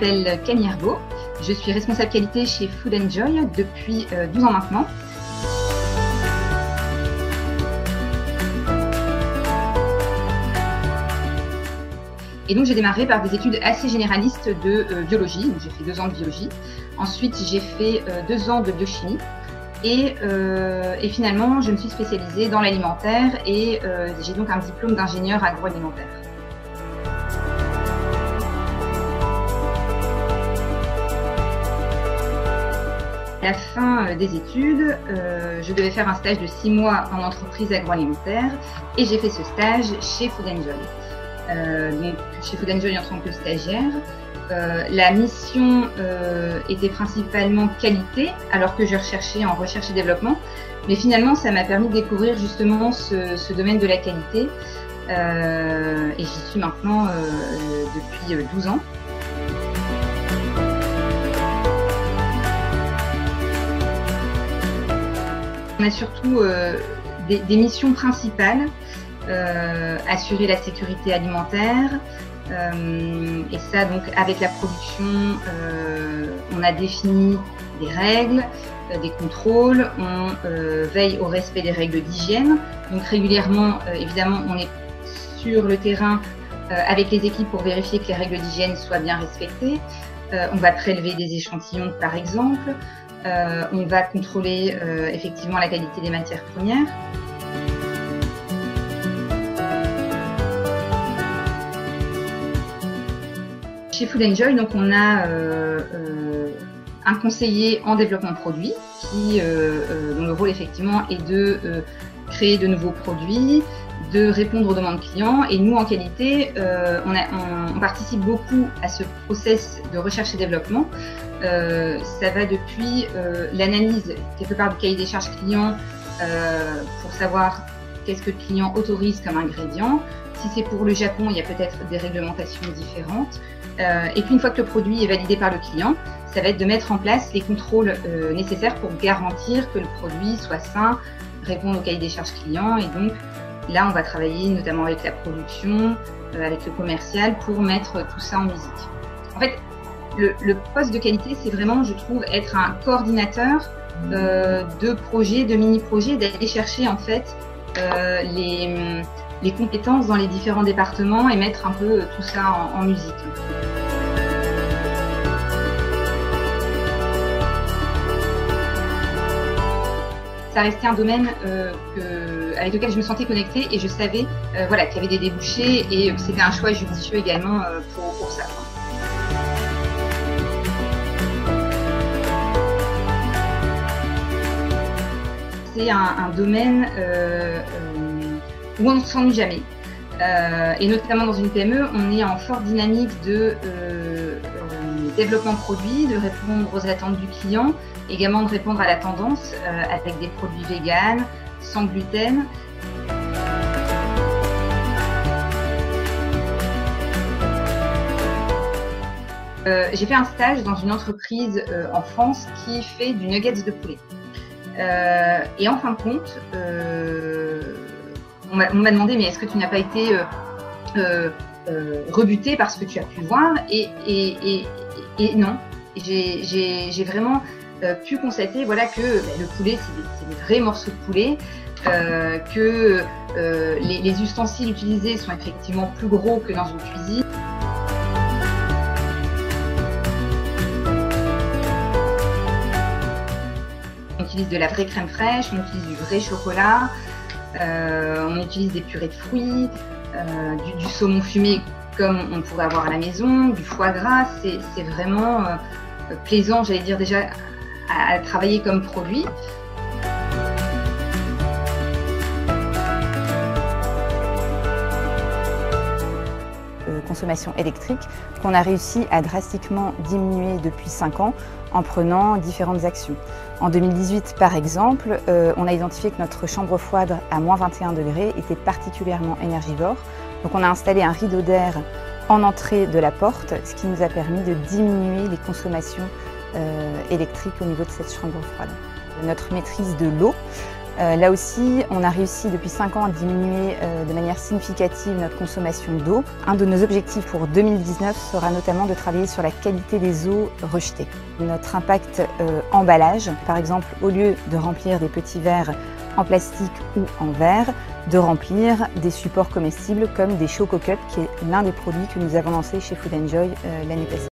m'appelle Camille Herbeau. Je suis responsable qualité chez Food & Joy depuis 12 ans maintenant. Et donc j'ai démarré par des études assez généralistes de biologie. J'ai fait 2 ans de biologie. Ensuite j'ai fait 2 ans de biochimie. Et finalement je me suis spécialisée dans l'alimentaire et j'ai donc un diplôme d'ingénieur agroalimentaire. À la fin des études, je devais faire un stage de 6 mois en entreprise agroalimentaire et j'ai fait ce stage chez Food & Joy. Donc, chez Food & Joy en tant que stagiaire. La mission était principalement qualité, alors que je recherchais en recherche et développement. Mais finalement, ça m'a permis de découvrir justement ce domaine de la qualité. Et j'y suis maintenant depuis 12 ans. On a surtout des missions principales, assurer la sécurité alimentaire, et ça donc avec la production, on a défini des règles, des contrôles, on veille au respect des règles d'hygiène. Donc régulièrement, évidemment, on est sur le terrain avec les équipes pour vérifier que les règles d'hygiène soient bien respectées. On va prélever des échantillons par exemple. On va contrôler effectivement la qualité des matières premières. Chez Food & Joy, donc, on a un conseiller en développement produit dont le rôle effectivement est de créer de nouveaux produits, de répondre aux demandes clients. Et nous, en qualité, on participe beaucoup à ce process de recherche et développement. Ça va depuis l'analyse quelque part du cahier des charges client pour savoir qu'est-ce que le client autorise comme ingrédient. Si c'est pour le Japon, il y a peut-être des réglementations différentes. Et puis une fois que le produit est validé par le client, ça va être de mettre en place les contrôles nécessaires pour garantir que le produit soit sain, répond au cahier des charges client. Et donc là, on va travailler notamment avec la production, avec le commercial pour mettre tout ça en musique. En fait, le poste de qualité, c'est vraiment, je trouve, être un coordinateur de projets, de mini-projets, d'aller chercher en fait les compétences dans les différents départements et mettre un peu tout ça en musique. Ça restait un domaine avec lequel je me sentais connectée et je savais voilà, qu'il y avait des débouchés et que c'était un choix judicieux également pour ça. C'est un domaine où on ne s'ennuie jamais. Et notamment dans une PME, on est en forte dynamique de développement produit, de répondre aux attentes du client, également de répondre à la tendance avec des produits véganes, sans gluten. J'ai fait un stage dans une entreprise en France qui fait du nuggets de poulet. Et en fin de compte, on m'a demandé mais est-ce que tu n'as pas été rebuté par ce que tu as pu voir et non. J'ai vraiment pu constater voilà, que le poulet c'est des vrais morceaux de poulet, que les ustensiles utilisés sont effectivement plus gros que dans une cuisine. On utilise de la vraie crème fraîche, on utilise du vrai chocolat, on utilise des purées de fruits, du saumon fumé comme on pourrait avoir à la maison, du foie gras. C'est vraiment plaisant, j'allais dire déjà, à travailler comme produit. Consommation électrique qu'on a réussi à drastiquement diminuer depuis 5 ans en prenant différentes actions. En 2018 par exemple, on a identifié que notre chambre froide à moins 21 degrés était particulièrement énergivore. Donc on a installé un rideau d'air en entrée de la porte, ce qui nous a permis de diminuer les consommations électriques au niveau de cette chambre froide. Notre maîtrise de l'eau Là aussi, on a réussi depuis 5 ans à diminuer de manière significative notre consommation d'eau. Un de nos objectifs pour 2019 sera notamment de travailler sur la qualité des eaux rejetées. Notre impact emballage, par exemple, au lieu de remplir des petits verres en plastique ou en verre, de remplir des supports comestibles comme des Choco Cups, qui est l'un des produits que nous avons lancé chez Food & Joy l'année passée.